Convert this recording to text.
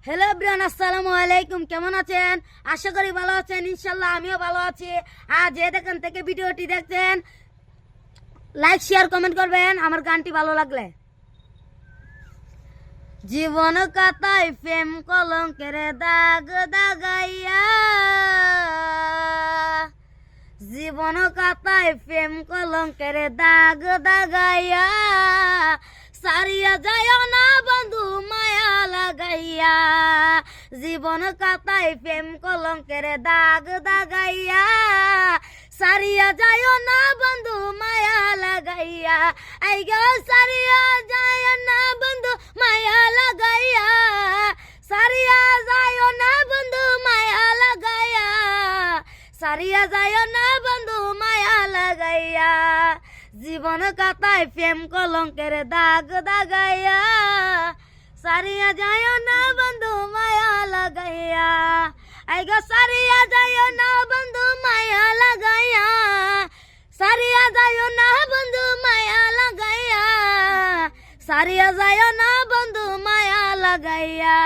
Hello everyone, আসসালামু আলাইকুম। কেমন আছেন? আশা করি ভালো আছেন। ইনশাল্লাহ আমিও ভালো আছি। আর যে যেখান থেকে ভিডিওটি দেখছেন, লাইক শেয়ার কমেন্ট করবেন আমার গানটি ভালো লাগলে। জীবন কাতায় প্রেম কলঙ্কের দাগ দাগাইয়া, জীবন কাতায় প্রেম কলঙ্কের দাগ দাগাইয়া, সারিয়া যায় না বন্ধু মায়া লাগাইয়া। জীবন কাতায় প্রেম কলঙ্কের দাগ দাগাইয়া, সারিয়া যায় না বন্ধু মায়া লাগাইয়া। আই গো সারিয়া যায় না বন্ধু মায়া লাগাইয়া, সারিয়া যায় না বন্ধু মায়া লাগাইয়া, সারিয়া যায় না বন্ধু মায়া লাগাইয়া। জীবন কাতায় প্রেম কলঙ্কের দাগ দাগাইয়া, সারিয়া যায় না বন্ধু মায়া লাগাইয়া। আই গো সারিয়া যায় না বন্ধু মায়া লাগাইয়া, সারিয়া যায় না বন্ধু মায়া লাগাইয়া, সারিয়া যায় না বন্ধু মায়া লাগাইয়া।